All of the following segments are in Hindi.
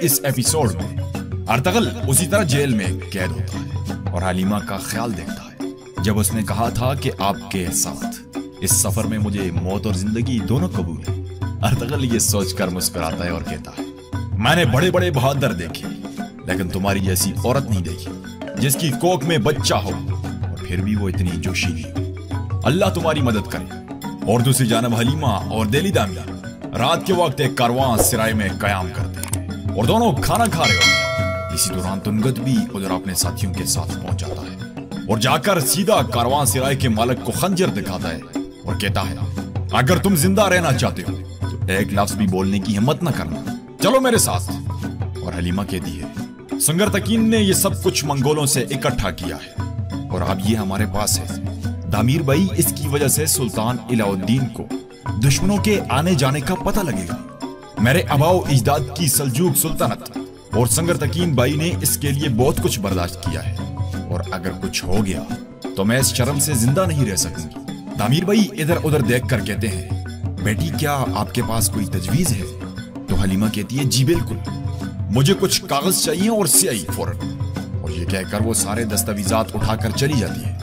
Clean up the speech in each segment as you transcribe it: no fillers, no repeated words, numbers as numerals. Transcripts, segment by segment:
इस एपिसोड में अर्तगल उसी तरह जेल में कैद होता है और हलीमा का ख्याल देखता है जब उसने कहा था कि आपके साथ इस सफर में मुझे मौत और जिंदगी दोनों कबूल है। अर्तगल ये सोचकर मुस्कुराता है और कहता है, मैंने बड़े बड़े बहादुर देखे लेकिन तुम्हारी जैसी औरत नहीं देखी जिसकी कोख में बच्चा हो और फिर भी वो इतनी जोशीली हो। अल्लाह तुम्हारी मदद करे। और दूसरी जानब हलीमा और दिली दामिया रात के वक्त एक कारवां सिराय में कयाम करते हैं और दोनों खाना खा रहे होते हैं। इसी दौरान तुनगत भी उधर अपने साथियों के साथ पहुंच जाता है और जाकर सीधा कारवां सिराय के मालिक को खंजर दिखाता है और कहता है, अगर तुम जिंदा रहना चाहते हो तो एक लफ्ज भी बोलने की हिम्मत न करना, चलो मेरे साथ। और हलीमा कहती है, संगरतकीन ने ये सब कुछ मंगोलों से इकट्ठा किया है और अब ये हमारे पास है। दामीर भाई, इसकी वजह से सुल्तान इलाउद्दीन को दुश्मनों के आने जाने का पता लगेगा। मेरे अबाओ इजदाद की सल्जूक सुल्तानत और संगरतकीन भाई ने इसके लिए बहुत कुछ बर्दाश्त किया है और अगर कुछ हो गया तो मैं इस शर्म से जिंदा नहीं रह सकूंगी। दामीर भाई इधर उधर देखकर कहते हैं, बेटी क्या आपके पास कोई तजवीज है? तो हलीमा कहती है, जी बिल्कुल, मुझे कुछ कागज चाहिए और स्याही फौरन। और ये कहकर वो सारे दस्तावेजात उठाकर चली जाती है।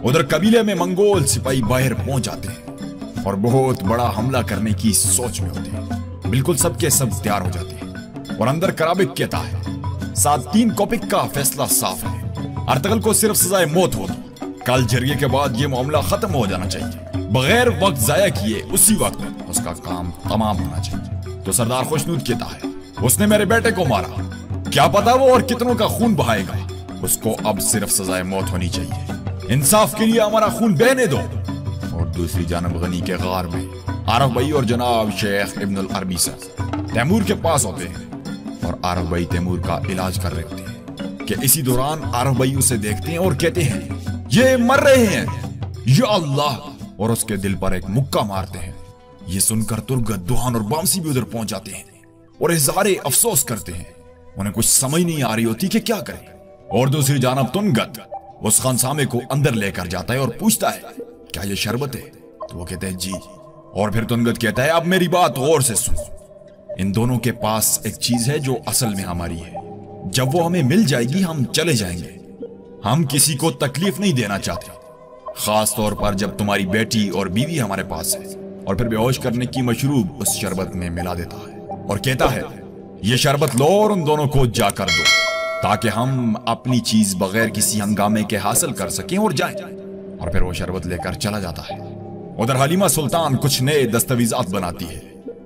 उधर कबीले में मंगोल सिपाही बाहर पहुंच जाते हैं और बहुत बड़ा हमला करने की सोच में होते हैं। बिल्कुल सबके सब तैयार हो जाते हैं और अंदर कराबिक कहता है, 7-3 कॉपिक का फैसला साफ है। अर्तगल को सिर्फ सजाए मौत होगी। कल जरिए के बाद ये मामला खत्म हो जाना चाहिए। बगैर वक्त जाया किए उसी वक्त उसका काम तमाम होना चाहिए। तो सरदार खुशनूद कहता है, उसने मेरे बेटे को मारा, क्या पता वो और कितनों का खून बहाएगा। उसको अब सिर्फ सजाए मौत होनी चाहिए। इंसाफ के लिए हमारा खून बहने दो। और दूसरी जानब गनी के गार में आरफ भाई और जनाब शेख इब्नुल अरबी साहब तैमूर के पास होते हैं और आरफ भाई तैमूर का इलाज कर रहे होते हैं कि इसी दौरान आरफ भाई उसे देखते हैं और कहते हैं, ये मर रहे हैं, या अल्लाह, और उसके दिल पर एक मुक्का मारते हैं। ये सुनकर तुर्गत, दुहान और बामसी भी उधर पहुंच जाते हैं और इज़हारे अफसोस करते हैं। उन्हें कुछ समझ नहीं आ रही होती कि क्या करें। और दूसरी जानब तुनगत उस खानसामे को अंदर लेकर जाता है और पूछता है, क्या ये शरबत है? तो वो कहते हैं, जी। और फिर तुनगत कहता है, अब मेरी बात गौर से सुनो। इन दोनों के पास एक चीज है जो असल में हमारी है। जब वो हमें मिल जाएगी हम चले जाएंगे। हम किसी को तकलीफ नहीं देना चाहते, खास तौर पर जब तुम्हारी बेटी और बीवी हमारे पास है। और फिर बेहोश करने की मशरूब उस शरबत में मिला देता है और कहता है, ये शरबत लो और उन दोनों को जाकर दो ताकि हम अपनी चीज बगैर किसी हंगामे के हासिल कर सकें और जाएं। और फिर वो शरबत लेकर चला जाता है। उधर हलीमा सुल्तान कुछ नए दस्तावेजात बनाती है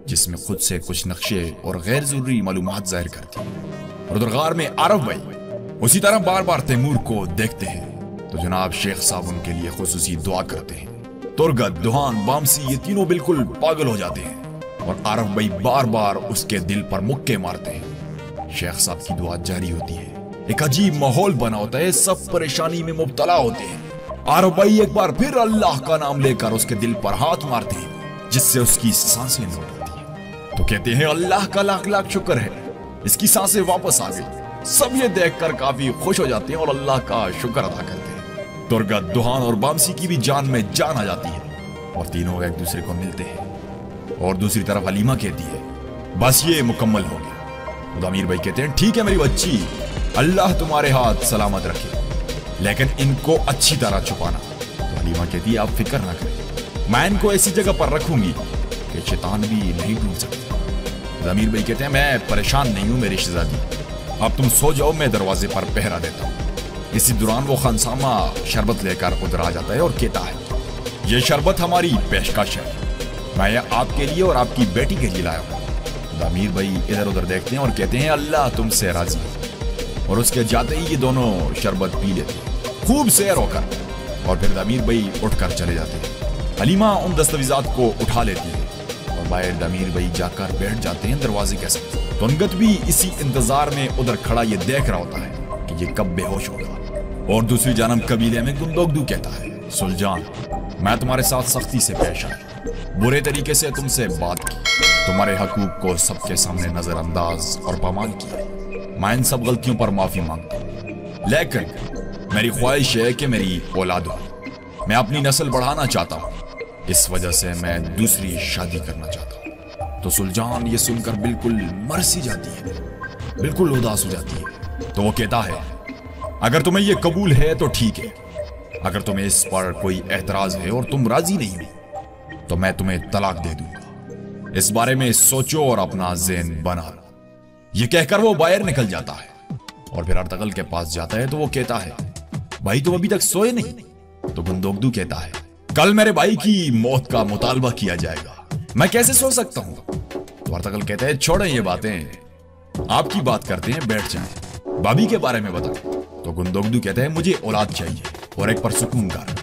जिसमें खुद से कुछ नक्शे और गैर जरूरी मालूमात जाहिर करती है। और उधर गार में आरफ भाई उसी तरह बार बार तैमूर को देखते हैं तो जनाब शेख साहब उनके लिए खुसूसी दुआ करते हैं। तुर्गत, दुहान, बामसी ये तीनों बिल्कुल पागल हो जाते हैं और आरफ भाई बार बार उसके दिल पर मुक्के मारते हैं। शेख साहब की दुआ जारी होती है। एक अजीब माहौल बना होता है, सब परेशानी में मुब्तला होते हैं। आरफ भाई एक बार फिर अल्लाह का नाम लेकर उसके दिल पर हाथ मारते हैं जिससे उसकी सांसें लौट आती हैं। तो कहते हैं, अल्लाह का लाख लाख शुक्र है, इसकी सांसें वापस आ गई। सब ये देखकर काफी खुश हो जाते हैं और अल्लाह का शुक्र अदा करते हैं। तुर्गत, दुहान और बामसी की भी जान में जान आ जाती है और तीनों एक दूसरे को मिलते हैं। और दूसरी तरफ हलीमा कहती है, बस ये मुकम्मल हो गया। दामीर भाई कहते हैं, ठीक है मेरी बच्ची, अल्लाह तुम्हारे हाथ सलामत रखे, लेकिन इनको अच्छी तरह छुपाना। तो हलीमा कहती है, आप फिक्र ना करें, मैं इनको ऐसी जगह पर रखूंगी कि शैतान भी नहीं ढूंढ सकते। दामीर भाई कहते हैं, मैं परेशान नहीं हूं मेरी शहजादी, अब तुम सो जाओ, मैं दरवाजे पर पहरा देता हूँ। इसी दौरान वो खानसामा शरबत लेकर उधर आ जाता है और कहता है, ये शरबत हमारी पेशकश है, मैं ये आपके लिए और आपकी बेटी के लिए लाया हूँ। दामीर भाई इधर उधर देखते हैं और कहते हैं, अल्लाह तुमसे राजी है। और उसके जाते ही ये दोनों शरबत पी लेते हैं खूब सैर होकर। और फिर दामीर भाई उठकर चले जाते हैं। हलीमा उन दस्तावेजात को उठा लेती है और बाहर दामीर भाई जाकर बैठ जाते हैं दरवाजे के साथ। तुनगत भी इसी इंतजार में उधर खड़ा ये देख रहा होता है कि ये कब बेहोश होगा। और दूसरी जानब कबीले में गुंदोगदू कहता है, सुलजान, मैं तुम्हारे साथ सख्ती से पेश आया, बुरे तरीके से तुमसे बात की, तुम्हारे हकूक को सबके सामने नजरअंदाज और पामाल किया। मैं इन सब गलतियों पर माफी मांगता हूं, लेकिन मेरी ख्वाहिश है कि मेरी औलाद हो। मैं अपनी नस्ल बढ़ाना चाहता हूं, इस वजह से मैं दूसरी शादी करना चाहता हूं। तो सुलजान ये सुनकर बिल्कुल मर सी जाती है बिल्कुल उदास हो जाती है। तो वो कहता है, अगर तुम्हें ये कबूल है तो ठीक है, अगर तुम्हें इस पर कोई एतराज है और तुम राजी नहीं हो तो मैं तुम्हें तलाक दे दूंगा। इस बारे में सोचो और अपना ज़हन बना लो। ये कहकर वो बाहर निकल जाता है और फिर अर्तगल के पास जाता है। तो वो कहता है, भाई तुम अभी तक सोए नहीं? तो गुंदोगदू कहता है, कल मेरे भाई की मौत का मुतालबा किया जाएगा, मैं कैसे सो सकता हूं? तो अर्तगल कहता है, छोड़ें ये बातें, आपकी बात करते हैं, बैठ जाएं, भाभी के बारे में बताओ। तो गुंदोगदू कहता है, मुझे औलाद चाहिए और एक परसुकून घर।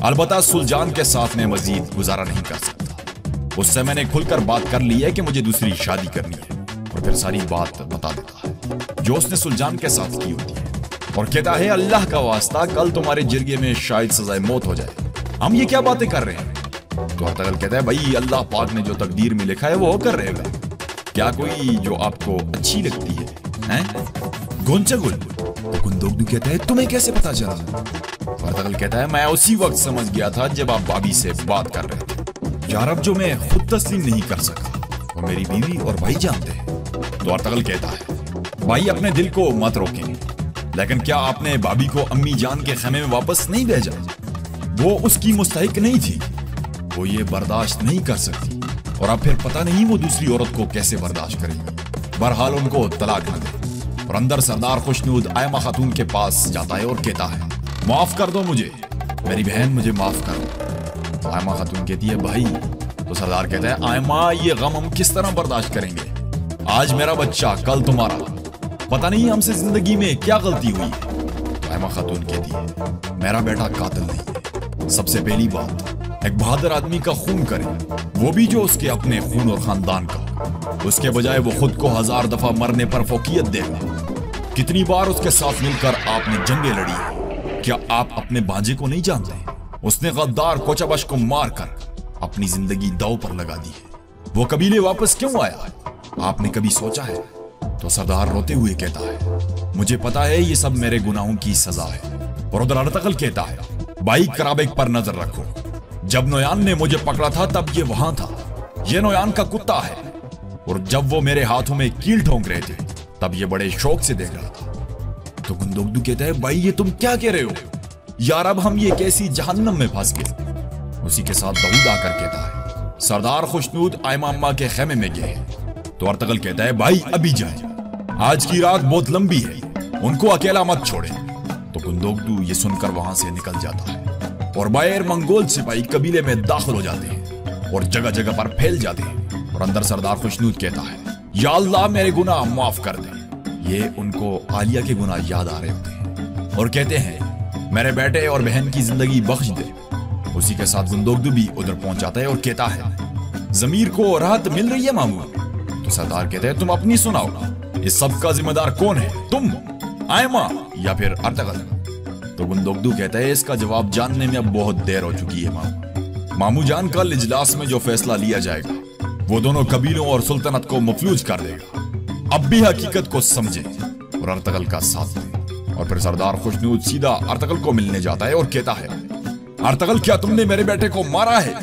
अलबत्ता सुल्जान के साथ में मजीद गुजारा नहीं कर सकता। उससे मैंने खुलकर बात कर ली है कि मुझे दूसरी शादी करनी है, और फिर सारी बात बता देता है जो उसने सुल्जान के साथ की होती है, और कहता है, अल्लाह का वास्ता कल तुम्हारे जिरगे में शायद सजाए मौत हो जाए, हम ये क्या बातें कर रहे हैं? तो अर्तगल कहता है, भाई अल्लाह पाक ने जो तकदीर में लिखा है वो होकर रहेगा, क्या कोई जो आपको अच्छी लगती है? गोंचगुल? तो गुंदोगदू कहता है, तुम्हें कैसे पता चला? तो अर्तगल कहता है, मैं उसी वक्त समझ गया था जब आप भाभी से बात कर रहे थे। यार अब जो मैं खुद तस्लीम नहीं कर सका वो मेरी बीवी और भाई जानते हैं। तो अर्तगल कहता है, भाई अपने दिल को मत रोकें, लेकिन क्या आपने भाभी को अम्मी जान के खेमे में वापस नहीं भेजा? वो उसकी मुस्तहिक नहीं थी, वो ये बर्दाश्त नहीं कर सकती, और अब फिर पता नहीं वो दूसरी औरत को कैसे बर्दाश्त करेगी। बहरहाल उनको तलाक न दे। और अंदर सरदार खुशनूद आयमा खातून के पास जाता है और कहता है, माफ कर दो मुझे, मेरी बहन मुझे माफ करो। तो आयमा खातून कहती है, भाई। तो सरदार कहता है, आयमा ये गम हम किस तरह बर्दाश्त करेंगे? आज मेरा बच्चा कल तुम्हारा, पता नहीं हमसे जिंदगी में क्या गलती हुई है। तो आयमा खातून कहती है, मेरा बेटा कातिल नहीं है। सबसे पहली बात, एक बहादुर आदमी का खून करे, वो भी जो उसके अपने खून और खानदान का, उसके बजाय वो खुद को 1000 दफा मरने पर फौकियत देगा। कितनी बार उसके साथ मिलकर आपने जंगें लड़ी है, क्या आप अपने बांजे को नहीं जानते? उसने गद्दार कोचाबश को मारकर अपनी जिंदगी दांव पर लगा दी है। वो कबीले वापस क्यों आया, आपने कभी सोचा है? तो सरदार रोते हुए कहता है, मुझे पता है ये सब मेरे गुनाहों की सजा है। और उधर अर्तगल कहता है, भाई कराबेक पर नजर रखो, जब नोयान ने मुझे पकड़ा था तब ये वहां था, ये नोयान का कुत्ता है, और जब वो मेरे हाथों में कील ठोंक रहे थे तब ये बड़े शौक से देख रहा था। तो गुंदोगदू कहता है, भाई ये तुम क्या कह रहे हो यार, अब हम ये कैसी जहन्नम में फंस गए। उसी के साथ दाऊद आकर कहता है, सरदार खुशनूद आयमा अम्मा के खेमे में गए। तो अर्तगल कहता है, भाई अभी जाए, आज की रात बहुत लंबी है, उनको अकेला मत छोड़े। तो गुंदोगदू ये सुनकर वहां से निकल जाता है और बाहर मंगोल सिपाही कबीले में दाखिल हो जाते हैं और जगह जगह पर फैल जाते हैं। और अंदर सरदार खुशनूद कहता है, या अल्लाह मेरे गुनाह माफ कर दे। ये उनको आलिया के गुनाह याद आ रहे होते हैं और कहते हैं, मेरे बेटे और बहन की जिंदगी बख्श दे। उसी के साथ गुंदोगदू भी उधर पहुंच जाता है और कहता है, जमीर को राहत मिल रही है मामू? तो सरदार कहते हैं, तुम अपनी सुनाओ, इस सब का जिम्मेदार कौन है, तुम, आयमा या फिर अर्तगल? तो गुंदोगदू कहता है, इसका जवाब जानने में अब बहुत देर हो चुकी है मामू। मामू जान कल इजलास में जो फैसला लिया जाएगा वो दोनों कबीलों और सुल्तनत को मफलूज कर देगा। अब भी हकीकत को समझे और अर्तगल का साथ दें। और फिर सरदार खुशनूद सीधा अर्तगल को मिलने जाता है और कहता है, अर्तगल क्या तुमने मेरे बेटे को मारा है?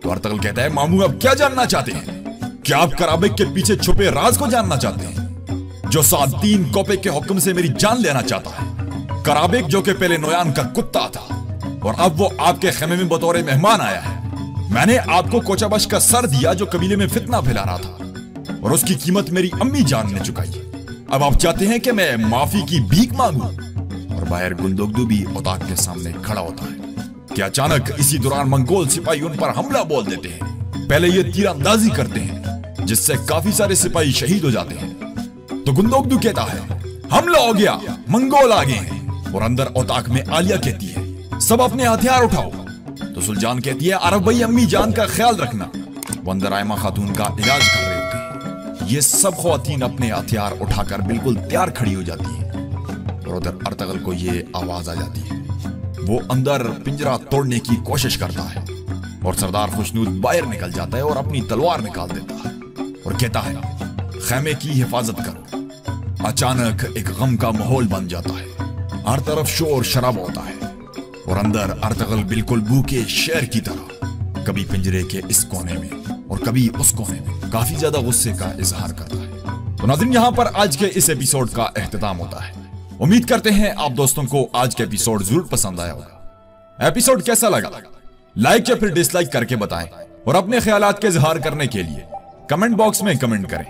तो अर्तगल कहता है, मामू अब क्या जानना चाहते हैं? क्या आप कराबेक के पीछे छुपे राज को जानना चाहते हैं, जो सादीन कोपे के हुक्म से मेरी जान लेना चाहता है? कराबेक जो कि पहले नोयान का कुत्ता था और अब वो आपके खेमे में बतौर मेहमान आया है। मैंने आपको कोचाबश का सर दिया जो कबीले में फितना फैला रहा था, और उसकी कीमत मेरी अम्मी जान ने चुकाई। अब आप चाहते हैं कि मैं माफी की भीख मांगूं? और बाहर गुंदोगदू भी ओताक के सामने खड़ा होता है कि अचानक इसी दौरान मंगोल सिपाही उन पर हमला बोल देते हैं। पहले ये तीरंदाजी करते हैं जिससे काफी सारे सिपाही शहीद हो जाते हैं। तो गुंदोगदू कहता है, हमला हो गया, मंगोल आ गए हैं। और अंदर ओताक में आलिया कहती है, सब अपने हथियार उठाओ। तो सुल्जान कहती है, अरब भाई अम्मी जान का ख्याल रखना। वो अंदर आयमा खातून का इलाज कर रहे होते हैं। ये सब ख्वातीन अपने हथियार उठाकर बिल्कुल तैयार खड़ी हो जाती है। और उधर अर्तगल को ये आवाज आ जाती है, वो अंदर पिंजरा तोड़ने की कोशिश करता है और सरदार खुशनूद बाहर निकल जाता है और अपनी तलवार निकाल देता है और कहता है, खेमे की हिफाजत करो। अचानक एक गम का माहौल बन जाता है, हर तरफ शोर शराबा होता है और अंदर अर्तगल बिल्कुल भूखे शेर की तरह कभी पिंजरे के इस कोने में और कभी उस कोने में काफी ज्यादा गुस्से का इजहार करता है। तो तो नाज़रीन, यहाँ पर आज के इस एपिसोड का एख्तिताम होता है। उम्मीद करते हैं आप दोस्तों को आज का एपिसोड जरूर पसंद आया होगा। एपिसोड कैसा लगा लाइक या फिर डिसलाइक करके बताएं और अपने ख्यालात के इजहार करने के लिए कमेंट बॉक्स में कमेंट करें।